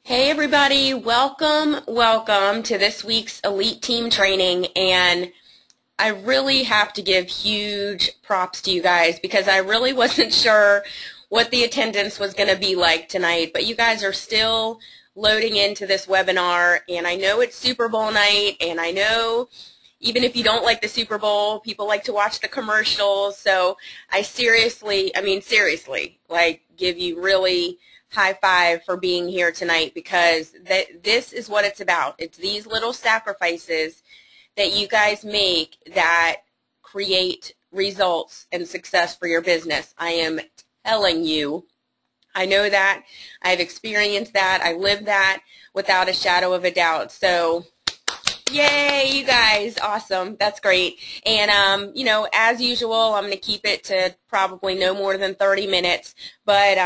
Hey everybody, welcome to this week's Elite Team Training, and I really have to give huge props to you guys because I really wasn't sure what the attendance was going to be like tonight, but you guys are still loading into this webinar, and I know it's Super Bowl night, and I know even if you don't like the Super Bowl, people like to watch the commercials, so I seriously, like give you really high five for being here tonight because this is what it's about. It's these little sacrifices that you guys make that create results and success for your business. I am telling you, I know that. I've experienced that. I live that without a shadow of a doubt. So yay, you guys. Awesome. That's great. And, as usual, I'm going to keep it to probably no more than 30 minutes, but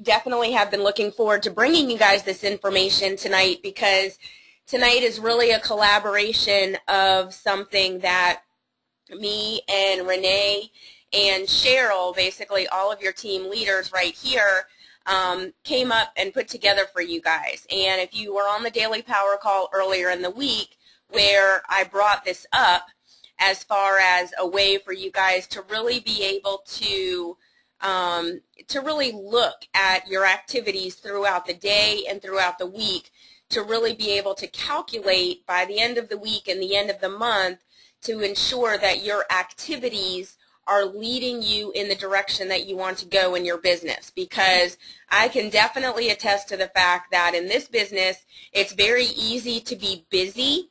definitely have been looking forward to bringing you guys this information tonight because tonight is really a collaboration of something that me and Renee and Cheryl, basically all of your team leaders right here, came up and put together for you guys. And if you were on the Daily Power Call earlier in the week, where I brought this up as far as a way for you guys to really be able to really look at your activities throughout the day and throughout the week to really be able to calculate by the end of the week and the end of the month to ensure that your activities are leading you in the direction that you want to go in your business, because I can definitely attest to the fact that in this business it's very easy to be busy,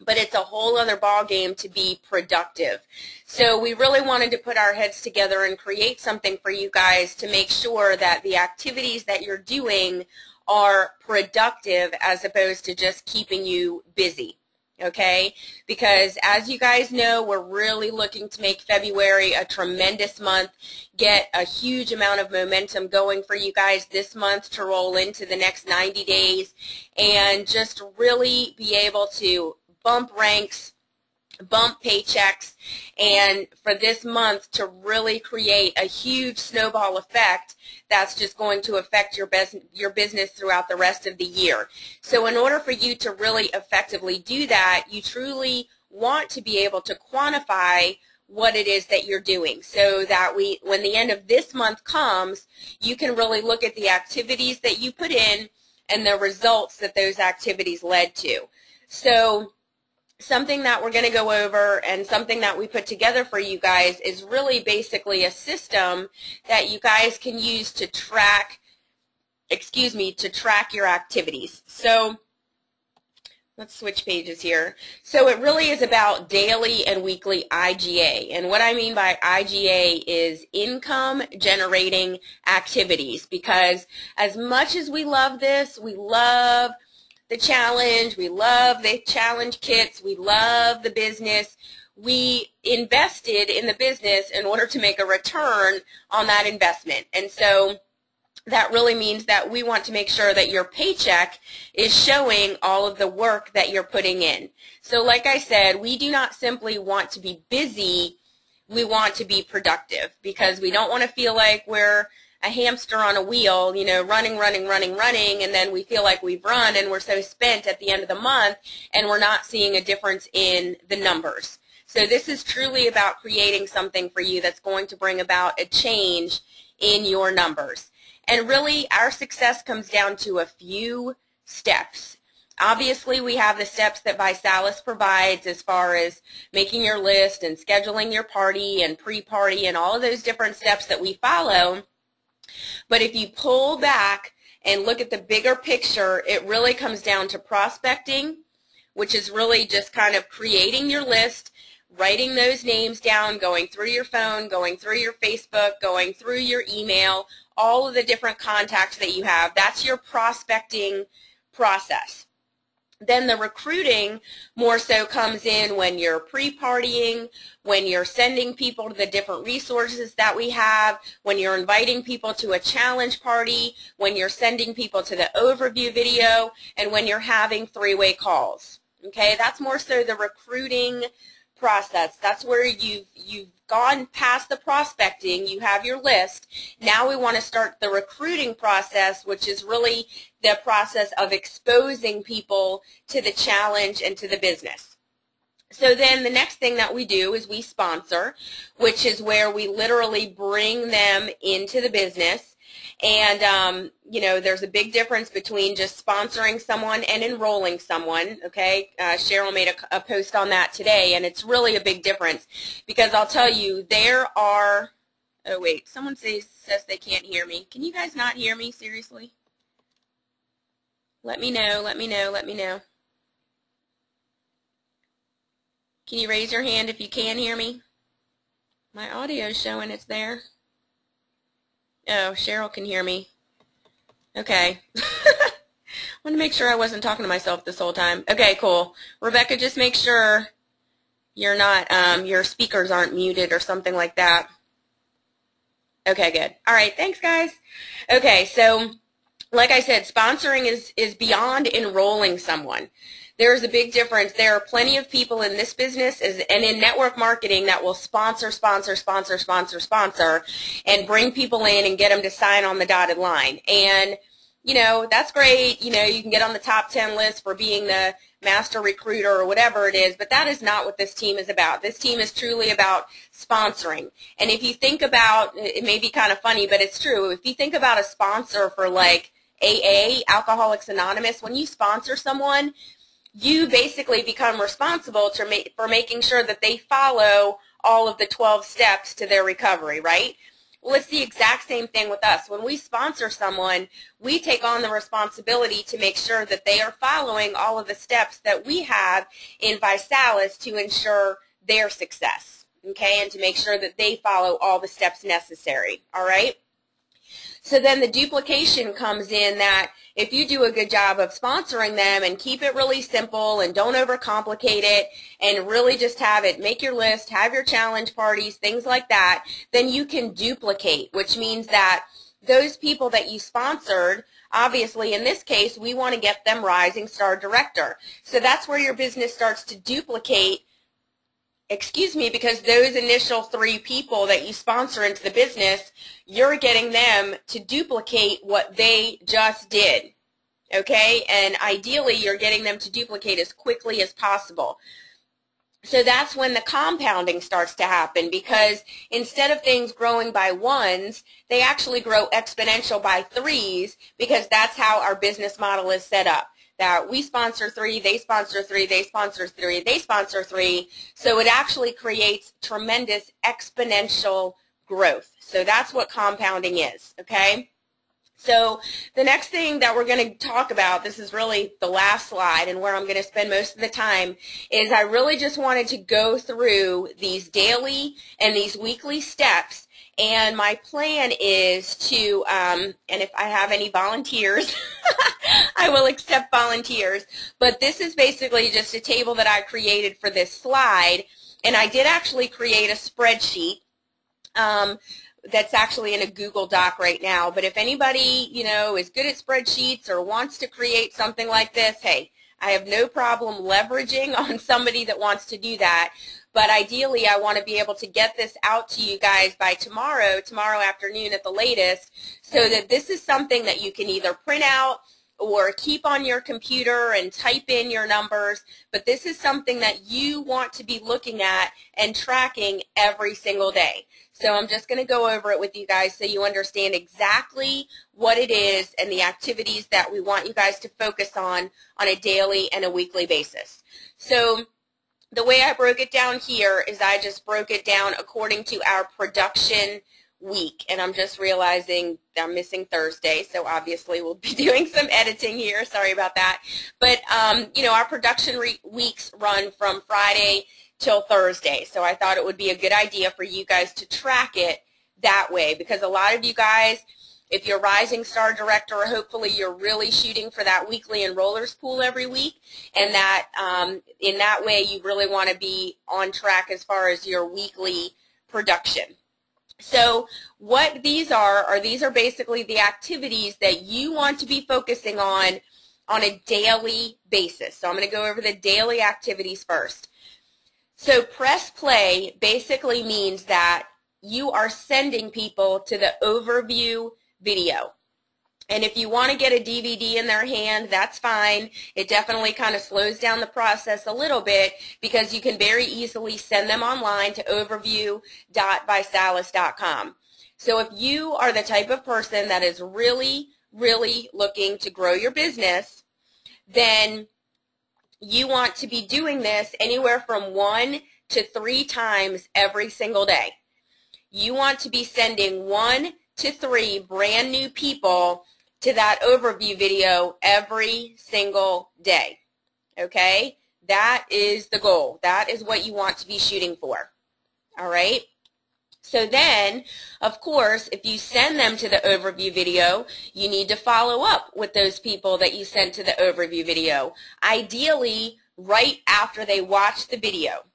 but it's a whole other ballgame to be productive. So we really wanted to put our heads together and create something for you guys to make sure that the activities that you're doing are productive as opposed to just keeping you busy. Okay? Because as you guys know, we're really looking to make February a tremendous month, get a huge amount of momentum going for you guys this month to roll into the next 90 days and just really be able to bump ranks, bump paychecks, and for this month to really create a huge snowball effect that's just going to affect your business throughout the rest of the year. So in order for you to really effectively do that, you truly want to be able to quantify what it is that you're doing so that when the end of this month comes, you can really look at the activities that you put in and the results that those activities led to. So something that we're going to go over and something that we put together for you guys is really basically a system that you guys can use to track, your activities. So let's switch pages here. So it really is about daily and weekly IGA. And what I mean by IGA is income generating activities, because as much as we love this, we love the challenge, we love the challenge kits, we love the business, we invested in the business in order to make a return on that investment. And so that really means that we want to make sure that your paycheck is showing all of the work that you're putting in. So like I said, we do not simply want to be busy, we want to be productive, because we don't want to feel like we're a hamster on a wheel, running, and then we feel like we've run and we're so spent at the end of the month and we're not seeing a difference in the numbers. So this is truly about creating something for you that's going to bring about a change in your numbers. And really, our success comes down to a few steps. Obviously, we have the steps that Visalis provides as far as making your list and scheduling your party and pre-party and all of those different steps that we follow. But if you pull back and look at the bigger picture, it really comes down to prospecting, which is really just kind of creating your list, writing those names down, going through your phone, going through your Facebook, going through your email, all of the different contacts that you have. That's your prospecting process. Then the recruiting more so comes in when you're pre-partying, when you're sending people to the different resources that we have, when you're inviting people to a challenge party, when you're sending people to the overview video, and when you're having three-way calls. Okay, that's more so the recruiting process. That's where you've gone past the prospecting, you have your list. Now we want to start the recruiting process, which is really the process of exposing people to the challenge and to the business. So then the next thing that we do is we sponsor, which is where we literally bring them into the business. And, you know, there's a big difference between just sponsoring someone and enrolling someone, okay? Cheryl made a post on that today, and it's really a big difference because I'll tell you, there are, oh, wait, someone says they can't hear me. Can you guys not hear me, seriously? Let me know, let me know, let me know. Can you raise your hand if you can hear me? My audio is showing it's there. Oh, Cheryl can hear me. Okay. I want to make sure I wasn't talking to myself this whole time. Okay, cool. Rebecca, just make sure you're not, your speakers aren't muted or something like that. Okay, good. All right, thanks, guys. Okay, so like I said, sponsoring is beyond enrolling someone. There's a big difference. There are plenty of people in this business and in network marketing that will sponsor, and bring people in and get them to sign on the dotted line. And, you know, that's great. You know, you can get on the top 10 list for being the master recruiter or whatever it is, but that is not what this team is about. This team is truly about sponsoring. And if you think about, it may be kind of funny, but it's true. If you think about a sponsor for like AA, Alcoholics Anonymous, when you sponsor someone, you basically become responsible for making sure that they follow all of the 12 steps to their recovery, right? Well, it's the exact same thing with us. When we sponsor someone, we take on the responsibility to make sure that they are following all of the steps that we have in Visalis to ensure their success, okay, and to make sure that they follow all the steps necessary, all right? So then the duplication comes in that if you do a good job of sponsoring them and keep it really simple and don't overcomplicate it and really just have it, make your list, have your challenge parties, things like that, then you can duplicate, which means that those people that you sponsored, obviously in this case, we want to get them Rising Star Director. So that's where your business starts to duplicate, because those initial 3 people that you sponsor into the business, you're getting them to duplicate what they just did, okay? And ideally, you're getting them to duplicate as quickly as possible. So that's when the compounding starts to happen, because instead of things growing by 1s, they actually grow exponential by 3s, because that's how our business model is set up. That we sponsor 3, they sponsor 3, they sponsor 3, they sponsor 3. So it actually creates tremendous exponential growth. So that's what compounding is, okay? So the next thing that we're going to talk about, this is really the last slide and where I'm going to spend most of the time, is I really just wanted to go through these daily and these weekly steps. And my plan is to, and if I have any volunteers, I will accept volunteers. But this is basically just a table that I created for this slide. And I did actually create a spreadsheet that's actually in a Google Doc right now. But if anybody, you know, is good at spreadsheets or wants to create something like this, hey, I have no problem leveraging on somebody that wants to do that. But ideally, I want to be able to get this out to you guys by tomorrow afternoon at the latest, so that this is something that you can either print out or keep on your computer and type in your numbers. But this is something that you want to be looking at and tracking every single day. So I'm just going to go over it with you guys so you understand exactly what it is and the activities that we want you guys to focus on a daily and a weekly basis. So the way I broke it down here is I just broke it down according to our production week. And I'm just realizing I'm missing Thursday, so obviously we'll be doing some editing here. Sorry about that. But, you know, our production weeks run from Friday till Thursday. So I thought it would be a good idea for you guys to track it that way, because a lot of you guys, if you're Rising Star Director, hopefully you're really shooting for that weekly enrollers pool every week, and that in that way you really want to be on track as far as your weekly production. So what these are basically the activities that you want to be focusing on a daily basis. So I'm going to go over the daily activities first. So press play basically means that you are sending people to the overview video. And if you want to get a DVD in their hand, that's fine. It definitely kind of slows down the process a little bit because you can very easily send them online to overview.bysalis.com. So if you are the type of person that is really, really looking to grow your business, then you want to be doing this anywhere from 1 to 3 times every single day. You want to be sending 1 to 3 brand new people to that overview video every single day. Okay? That is the goal. That is what you want to be shooting for. All right? So then, of course, if you send them to the overview video, you need to follow up with those people that you sent to the overview video, ideally right after they watch the video.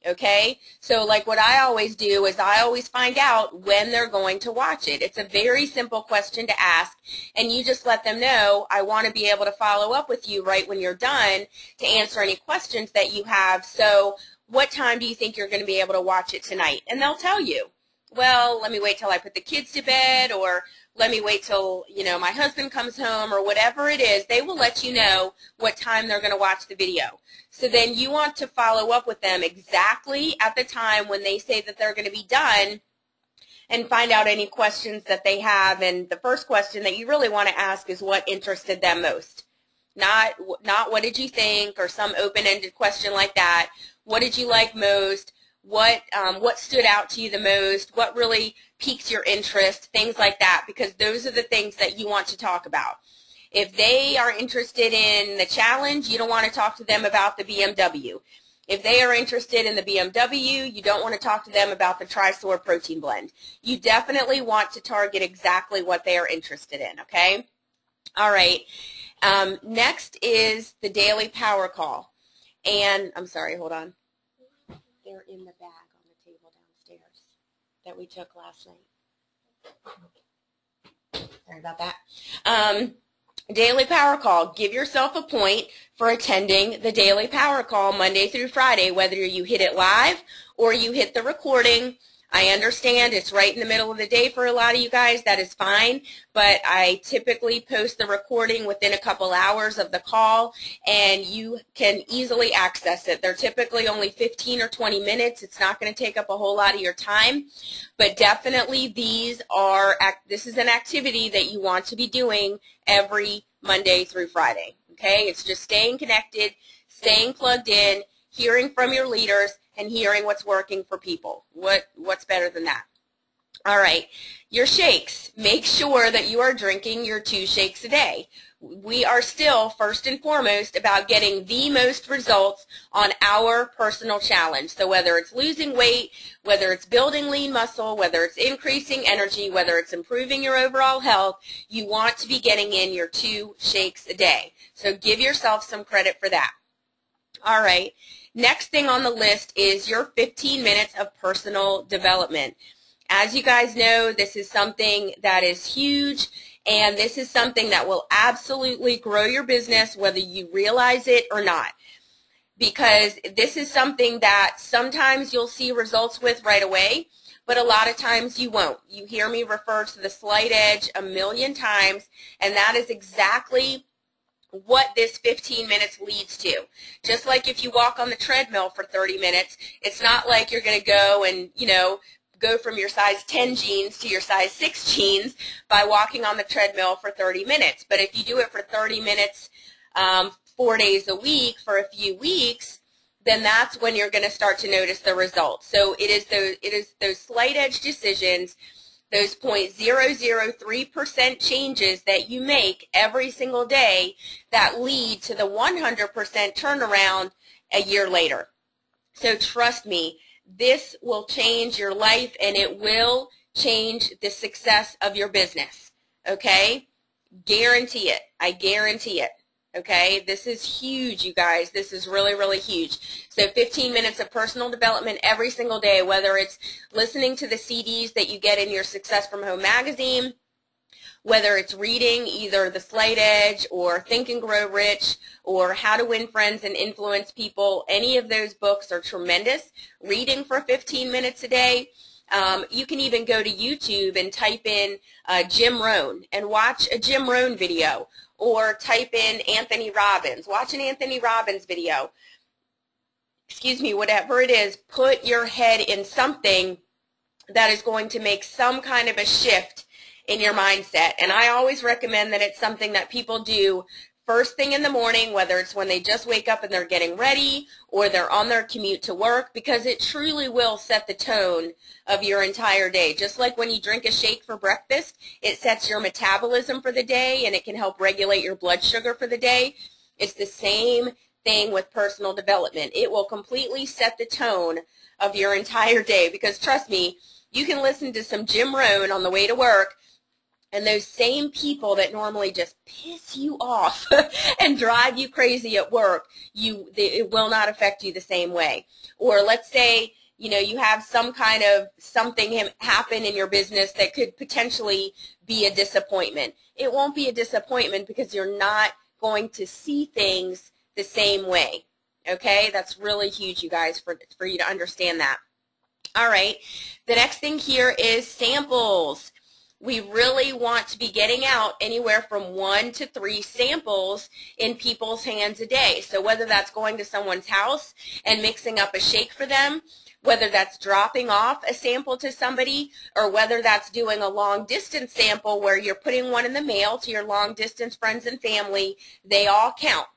Okay? So like what I always do is I always find out when they're going to watch it. It's a very simple question to ask, and you just let them know, I want to be able to follow up with you right when you're done to answer any questions that you have. So what time do you think you're going to be able to watch it tonight? And they'll tell you. Well, let me wait till I put the kids to bed, or let me wait till, my husband comes home, or whatever it is. They will let you know what time they're going to watch the video. So then you want to follow up with them exactly at the time when they say that they're going to be done and find out any questions that they have. And the first question that you really want to ask is what interested them most. Not what did you think, or some open-ended question like that. What did you like most? What stood out to you the most? What really piqued your interest? Things like that, because those are the things that you want to talk about. If they are interested in the challenge, you don't want to talk to them about the BMW. If they are interested in the BMW, you don't want to talk to them about the Tri-Soar protein blend. You definitely want to target exactly what they are interested in, okay? All right. Next is the daily power call. And, I'm sorry, hold on. They're in the bag on the table downstairs that we took last night. Sorry about that. Daily power call. Give yourself a point for attending the daily power call Monday through Friday, whether you hit it live or you hit the recording. I understand it's right in the middle of the day for a lot of you guys. That is fine, but I typically post the recording within a couple hours of the call, and you can easily access it. They're typically only 15 or 20 minutes. It's not going to take up a whole lot of your time, but definitely this is an activity that you want to be doing every Monday through Friday. Okay? It's just staying connected, staying plugged in, hearing from your leaders, and hearing what's working for people. What's better than that? All right, your shakes. Make sure that you are drinking your 2 shakes a day. We are still, first and foremost, about getting the most results on our personal challenge. So whether it's losing weight, whether it's building lean muscle, whether it's increasing energy, whether it's improving your overall health, you want to be getting in your 2 shakes a day. So give yourself some credit for that. All right. Next thing on the list is your 15 minutes of personal development. As you guys know, this is something that is huge, and this is something that will absolutely grow your business whether you realize it or not. Because this is something that sometimes you'll see results with right away, but a lot of times you won't. You hear me refer to the slight edge a million times, and that is exactly what this 15 minutes leads to. Just like if you walk on the treadmill for 30 minutes, it's not like you're going to go and, go from your size 10 jeans to your size 6 jeans by walking on the treadmill for 30 minutes. But if you do it for 30 minutes 4 days a week for a few weeks, then that's when you're going to start to notice the results. So it is those slight edge decisions, those 0.003% changes that you make every single day that lead to the 100% turnaround a year later. So trust me, this will change your life, and it will change the success of your business. Okay? Guarantee it. I guarantee it. Okay? This is huge, you guys. This is really, really huge. So 15 minutes of personal development every single day, whether it's listening to the CDs that you get in your Success from Home magazine, whether it's reading either The Slight Edge or Think and Grow Rich or How to Win Friends and Influence People. Any of those books are tremendous. Reading for 15 minutes a day. You can even go to YouTube and type in Jim Rohn and watch a Jim Rohn video, or type in Anthony Robbins. Watch an Anthony Robbins video. Excuse me, whatever it is, put your head in something that is going to make some kind of a shift in your mindset. And I always recommend that it's something that people do first thing in the morning, whether it's when they just wake up and they're getting ready or they're on their commute to work, because it truly will set the tone of your entire day. Just like when you drink a shake for breakfast, it sets your metabolism for the day and it can help regulate your blood sugar for the day. It's the same thing with personal development. It will completely set the tone of your entire day, because trust me, you can listen to some Jim Rohn on the way to work, and those same people that normally just piss you off and drive you crazy at work, it will not affect you the same way. Or let's say, you have some kind of something happen in your business that could potentially be a disappointment. It won't be a disappointment because you're not going to see things the same way. Okay? That's really huge, you guys, for you to understand that. All right. The next thing here is samples. We really want to be getting out anywhere from 1 to 3 samples in people's hands a day. So whether that's going to someone's house and mixing up a shake for them, whether that's dropping off a sample to somebody, or whether that's doing a long distance sample where you're putting one in the mail to your long distance friends and family, they all count.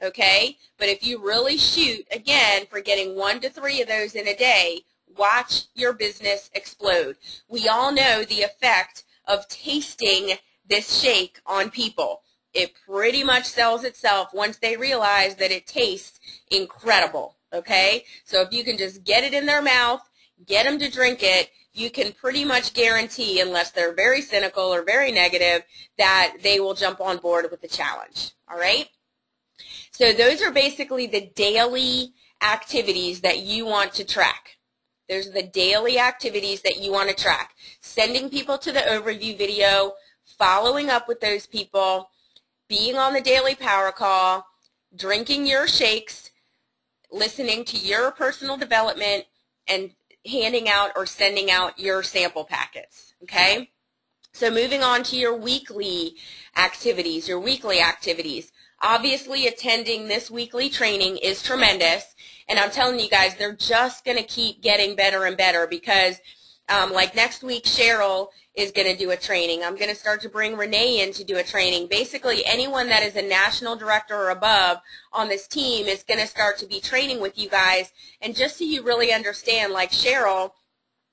Okay? But if you really shoot, again, for getting 1 to 3 of those in a day, watch your business explode. We all know the effect of tasting this shake on people. It pretty much sells itself once they realize that it tastes incredible, okay? So if you can just get it in their mouth, get them to drink it, you can pretty much guarantee, unless they're very cynical or very negative, that they will jump on board with the challenge, all right? So those are basically the daily activities that you want to track. Those are the daily activities that you want to track. Sending people to the overview video, following up with those people, being on the daily power call, drinking your shakes, listening to your personal development, and handing out or sending out your sample packets. Okay? So moving on to your weekly activities, Obviously, attending this weekly training is tremendous, and I'm telling you guys, they're just going to keep getting better and better, because like next week, Cheryl is going to do a training. I'm going to start to bring Renee in to do a training. Basically, anyone that is a national director or above on this team is going to start to be training with you guys. And just so you really understand, like Cheryl,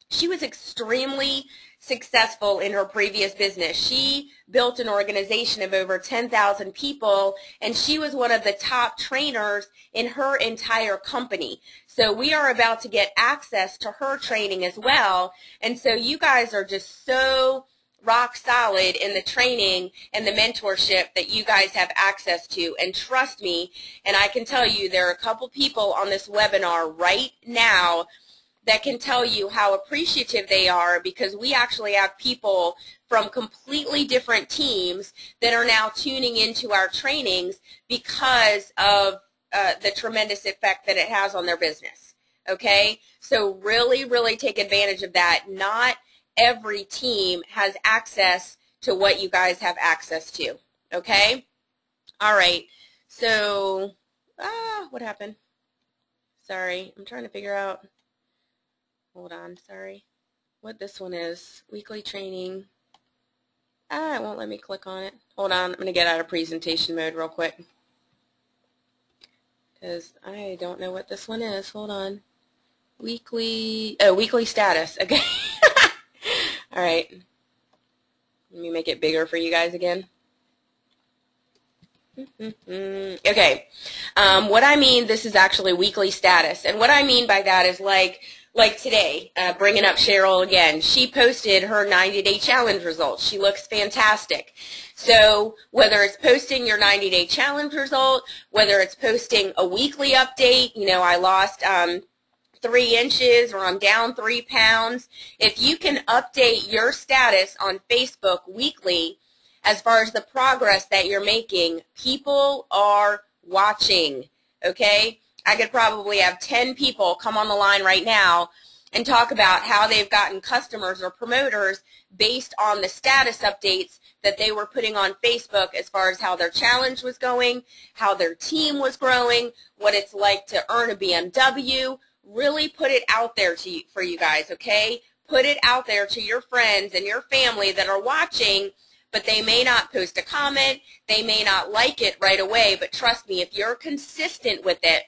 she was extremely successful in her previous business. She built an organization of over 10,000 people, and she was one of the top trainers in her entire company. So we are about to get access to her training as well, and so you guys are just so rock solid in the training and the mentorship that you guys have access to. And trust me, and I can tell you, there are a couple people on this webinar right now that can tell you how appreciative they are, because we actually have people from completely different teams that are now tuning into our trainings because of the tremendous effect that it has on their business. Okay? So really, really take advantage of that. Not every team has access to what you guys have access to. Okay? All right. So, what happened? Sorry. I'm trying to figure out. Hold on, sorry. What this one is. Weekly training. It won't let me click on it. Hold on, I'm going to get out of presentation mode real quick, because I don't know what this one is. Hold on. Weekly status. Okay. All right. Let me make it bigger for you guys again. Okay. What I mean, this is actually weekly status. And what I mean by that is like today, bringing up Cheryl again, she posted her 90-day challenge results. She looks fantastic. So whether it's posting your 90-day challenge result, whether it's posting a weekly update, I lost 3 inches, or I'm down 3 pounds, if you can update your status on Facebook weekly, as far as the progress that you're making. People are watching, okay? I could probably have 10 people come on the line right now and talk about how they've gotten customers or promoters based on the status updates that they were putting on Facebook as far as how their challenge was going, how their team was growing, what it's like to earn a BMW. Really put it out there for you guys, okay? Put it out there to your friends and your family that are watching, but they may not post a comment, they may not like it right away, but trust me, if you're consistent with it,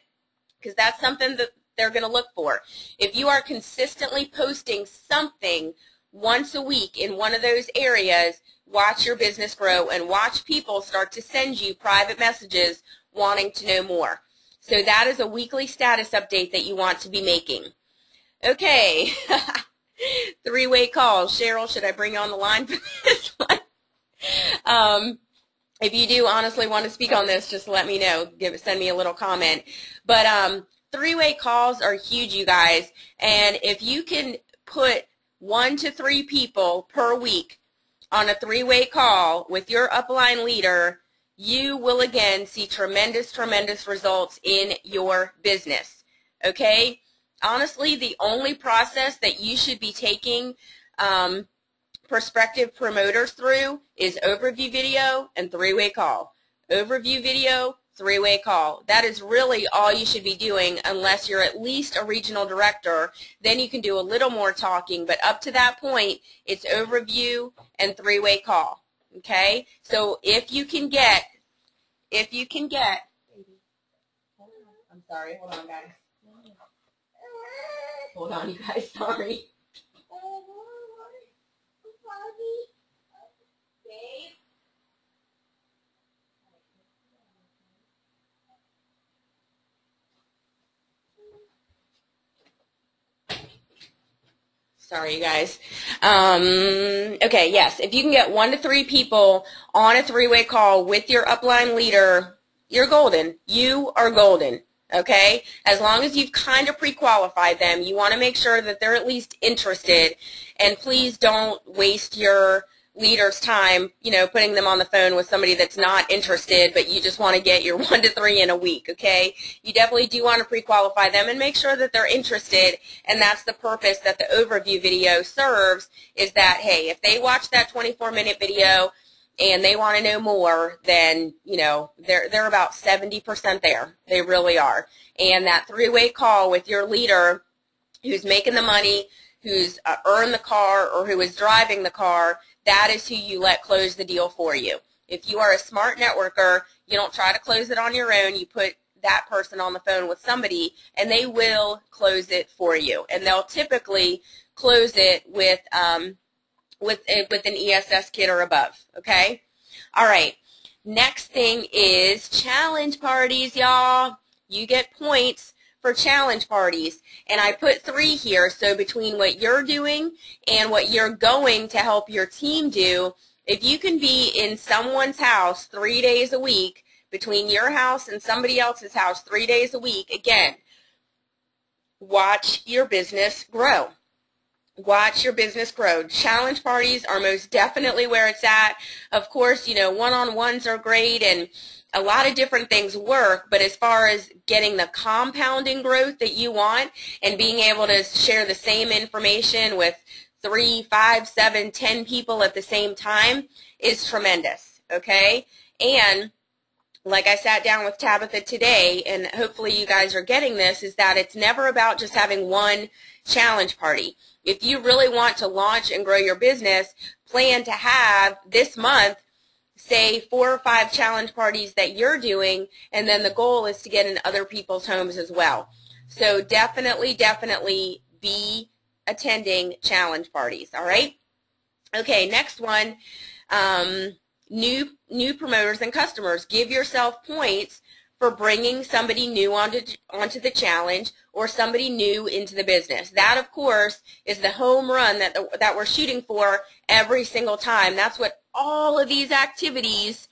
because that's something that they're going to look for. If you are consistently posting something once a week in one of those areas, watch your business grow and watch people start to send you private messages wanting to know more. So that is a weekly status update that you want to be making. Okay. Three-way calls. Cheryl, should I bring you on the line for this one? If you do honestly want to speak on this, just let me know. Send me a little comment. But three-way calls are huge, you guys. And if you can put 1 to 3 people per week on a three-way call with your upline leader, you will again see tremendous, tremendous results in your business. Okay? Honestly, the only process that you should be taking prospective promoters through is overview video and three-way call. Overview video, three-way call. That is really all you should be doing unless you're at least a regional director. Then you can do a little more talking, but up to that point, it's overview and three-way call. Okay? So if you can get, I'm sorry, hold on guys. Hold on you guys, sorry. Sorry, you guys. Okay, yes, if you can get 1 to 3 people on a three-way call with your upline leader, you're golden. You are golden, okay? As long as you've kind of pre-qualified them, you want to make sure that they're at least interested, and please don't waste your leader's time, you know, putting them on the phone with somebody that's not interested, but you just want to get your 1 to 3 in a week, okay? You definitely do want to pre-qualify them and make sure that they're interested, and that's the purpose that the overview video serves, is that, hey, if they watch that 24-minute video and they want to know more, then, you know, they're about 70% there. They really are. And that three-way call with your leader who's making the money, who's earned the car, or who is driving the car, that is who you let close the deal for you. If you are a smart networker, you don't try to close it on your own. You put that person on the phone with somebody, and they will close it for you. And they'll typically close it with an ESS kit or above, okay? All right. Next thing is challenge parties, y'all. You get points for challenge parties, and I put 3 here, so between what you're doing and what you're going to help your team do, if you can be in someone's house 3 days a week, between your house and somebody else's house 3 days a week, again, watch your business grow. Watch your business grow. Challenge parties are most definitely where it's at. Of course, you know, one-on-ones are great, and a lot of different things work, but as far as getting the compounding growth that you want and being able to share the same information with 3, 5, 7, 10 people at the same time is tremendous, okay? And like I sat down with Tabitha today, and hopefully you guys are getting this, is that it's never about just having one challenge party. If you really want to launch and grow your business, plan to have this month, say 4 or 5 challenge parties that you're doing, and then the goal is to get in other people's homes as well. So definitely, definitely be attending challenge parties, all right? Okay, next one, new promoters and customers. Give yourself points for bringing somebody new onto the challenge or somebody new into the business. That, of course, is the home run that we're shooting for every single time. That's what all of these activities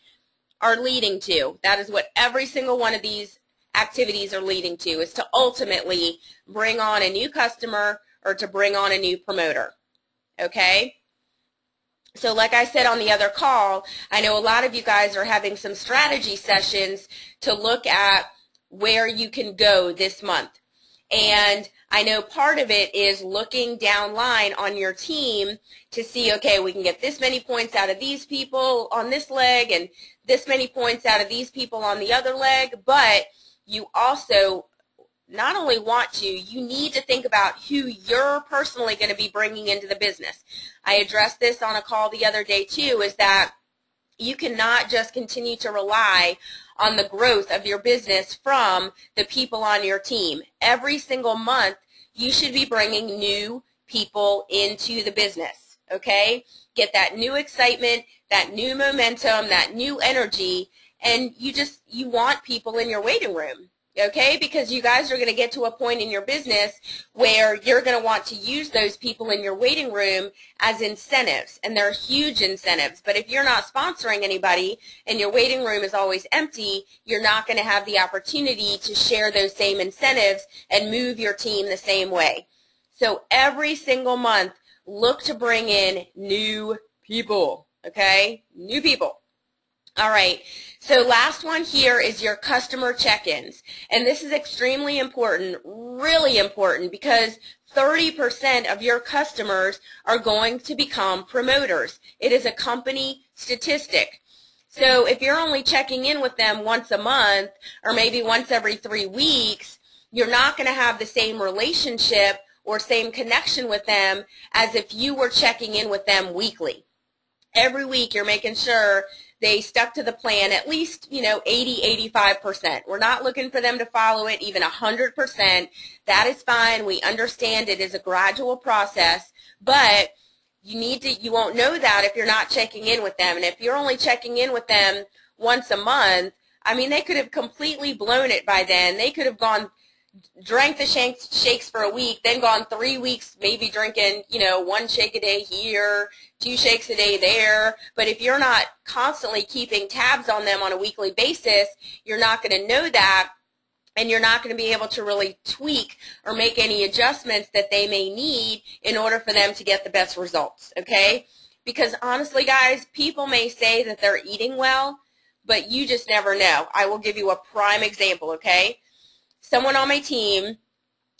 are leading to. That is what every single one of these activities are leading to, is to ultimately bring on a new customer or to bring on a new promoter. Okay? So like I said on the other call, I know a lot of you guys are having some strategy sessions to look at where you can go this month. And I know part of it is looking down line on your team to see, okay, we can get this many points out of these people on this leg and this many points out of these people on the other leg, but you also not only want to, you need to think about who you're personally going to be bringing into the business. I addressed this on a call the other day too, is that you cannot just continue to rely on the growth of your business from the people on your team. Every single month, you should be bringing new people into the business, okay? Get that new excitement, that new momentum, that new energy, and you want people in your waiting room. Okay, because you guys are going to get to a point in your business where you're going to want to use those people in your waiting room as incentives, and they're huge incentives. But if you're not sponsoring anybody and your waiting room is always empty, you're not going to have the opportunity to share those same incentives and move your team the same way. So every single month, look to bring in new people, okay? New people. All right, so last one here is your customer check-ins. And this is extremely important, really important, because 30% of your customers are going to become promoters. It is a company statistic. So if you're only checking in with them once a month or maybe once every 3 weeks, you're not going to have the same relationship or same connection with them as if you were checking in with them weekly. Every week you're making sure they stuck to the plan at least, 80, 85%. We're not looking for them to follow it even 100%. That is fine. We understand it is a gradual process, but you won't know that if you're not checking in with them. And if you're only checking in with them once a month, I mean, they could have completely blown it by then. They could have drank the shakes for a week, then gone 3 weeks maybe drinking, 1 shake a day here, 2 shakes a day there. But if you're not constantly keeping tabs on them on a weekly basis, you're not going to know that, and you're not going to be able to really tweak or make any adjustments that they may need in order for them to get the best results, okay? Because honestly, guys, people may say that they're eating well, but you just never know. I will give you a prime example, okay? Someone on my team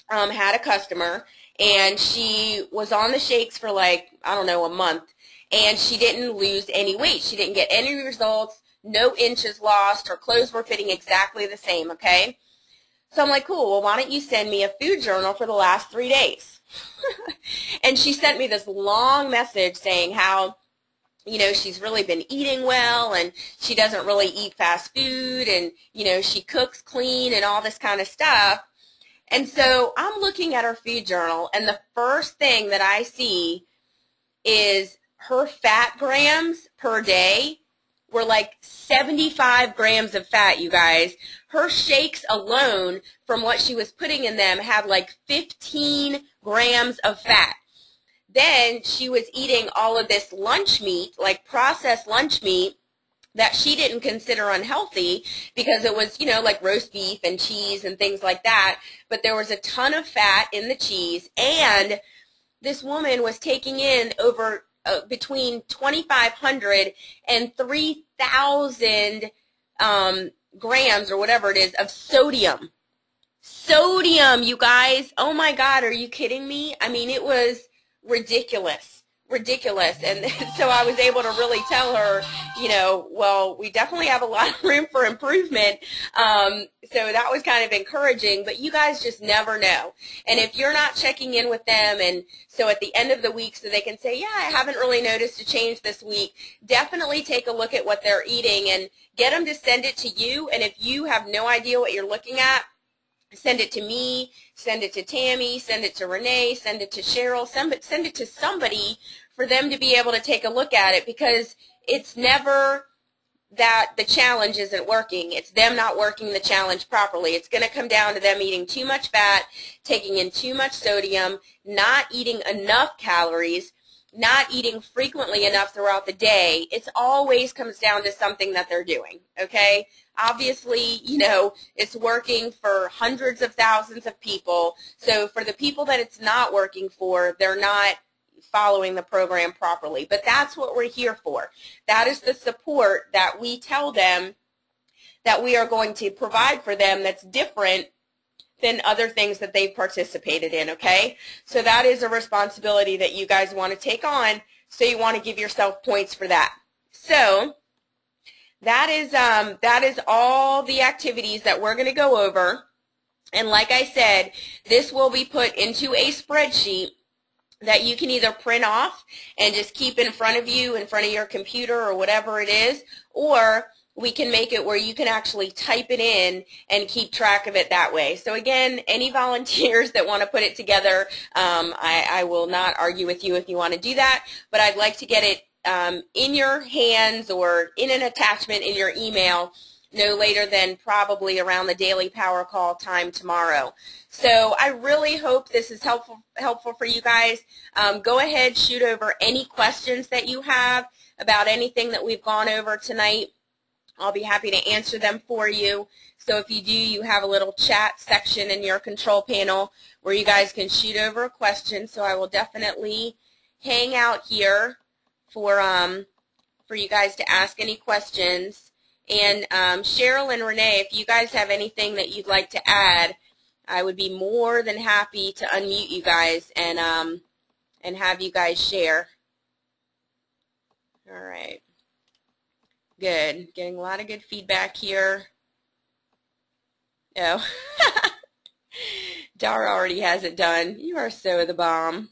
had a customer, and she was on the shakes for a month, and she didn't lose any weight. She didn't get any results, no inches lost. Her clothes were fitting exactly the same, okay? So I'm like, cool, well, why don't you send me a food journal for the last 3 days? And she sent me this long message saying how she's really been eating well, and she doesn't really eat fast food, and, she cooks clean and all this kind of stuff. And so I'm looking at her food journal, and the first thing that I see is her fat grams per day were like 75 grams of fat, you guys. Her shakes alone, from what she was putting in them, had like 15 grams of fat. Then she was eating all of this lunch meat, like processed lunch meat, that she didn't consider unhealthy because it was, like roast beef and cheese and things like that. But there was a ton of fat in the cheese, and this woman was taking in over between 2,500 and 3,000 grams or whatever it is of sodium. Sodium, you guys. Oh my God, are you kidding me? I mean, it was ridiculous. And so I was able to really tell her, well, we definitely have a lot of room for improvement. So that was kind of encouraging, but you guys just never know. And if you're not checking in with them, and so at the end of the week so they can say, yeah, I haven't really noticed a change this week, definitely take a look at what they're eating and get them to send it to you. And if you have no idea what you're looking at, send it to me, send it to Tammy, send it to Renee, send it to Cheryl, send it to somebody for them to be able to take a look at it, because it's never that the challenge isn't working. It's them not working the challenge properly. It's going to come down to them eating too much fat, taking in too much sodium, not eating enough calories, not eating frequently enough throughout the day. It always comes down to something that they're doing, okay? Obviously, it's working for hundreds of thousands of people. So for the people that it's not working for, they're not following the program properly. But that's what we're here for. That is the support that we tell them that we are going to provide for them that's different than other things that they've participated in, okay? So that is a responsibility that you guys want to take on, so you want to give yourself points for that. So that is all the activities that we're going to go over. And like I said, this will be put into a spreadsheet that you can either print off and just keep in front of you, in front of your computer or whatever it is, or we can make it where you can actually type it in and keep track of it that way. So again, any volunteers that want to put it together, I will not argue with you if you want to do that, but I'd like to get it in your hands or in an attachment in your email no later than probably around the daily power call time tomorrow. So I really hope this is helpful for you guys. Go ahead, shoot over any questions that you have about anything that we've gone over tonight. I'll be happy to answer them for you. So if you do, you have a little chat section in your control panel where you guys can shoot over a question. So I will definitely hang out here for you guys to ask any questions. And Cheryl and Renee, if you guys have anything that you'd like to add, I would be more than happy to unmute you guys and have you guys share. All right. Good. Getting a lot of good feedback here. Oh. Dara already has it done. You are so the bomb.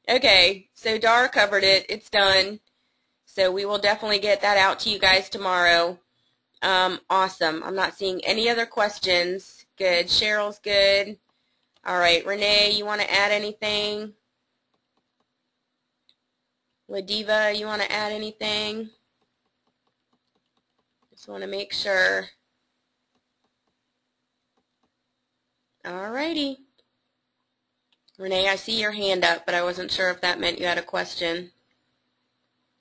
Okay, so Dara covered it. It's done. So we will definitely get that out to you guys tomorrow. Awesome. I'm not seeing any other questions. Good. Cheryl's good. All right, Renee, you want to add anything? Ladiva, you want to add anything? Just want to make sure. All righty. Renee, I see your hand up, but I wasn't sure if that meant you had a question.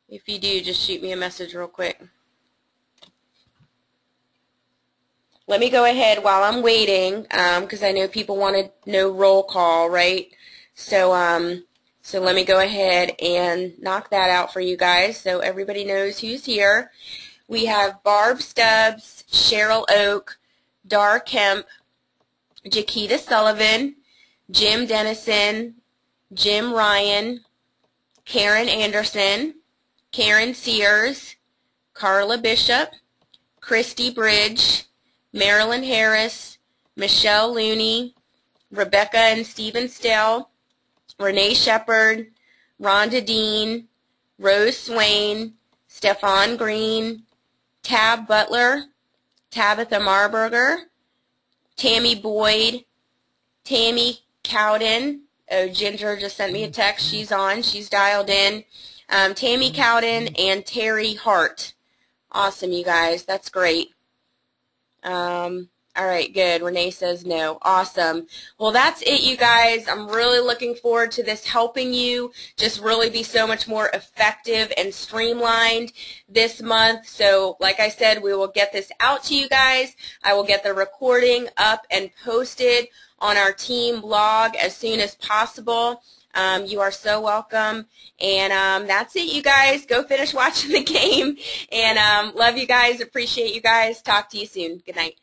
If you do, just shoot me a message real quick. Let me go ahead while I'm waiting, because I know people want to know roll call, right? So, so let me go ahead and knock that out for you guys so everybody knows who's here. We have Barb Stubbs, Cheryl Oak, Dar Kemp, Jaquita Sullivan, Jim Dennison, Jim Ryan, Karen Anderson, Karen Sears, Carla Bishop, Christy Bridge, Marilyn Harris, Michelle Looney, Rebecca and Stephen Still, Renee Shepard, Rhonda Dean, Rose Swain, Stefan Green, Tab Butler, Tabitha Marburger, Tammy Boyd, Tammy Cowden. Oh, Ginger just sent me a text. She's on. She's dialed in. Tammy Cowden and Terry Hart. Awesome, you guys. That's great. All right, good. Renee says no. Awesome. Well, that's it, you guys. I'm really looking forward to this helping you just really be so much more effective and streamlined this month. So, like I said, we will get this out to you guys. I will get the recording up and posted on our team blog as soon as possible. You are so welcome. And that's it, you guys. Go finish watching the game. And love you guys. Appreciate you guys. Talk to you soon. Good night.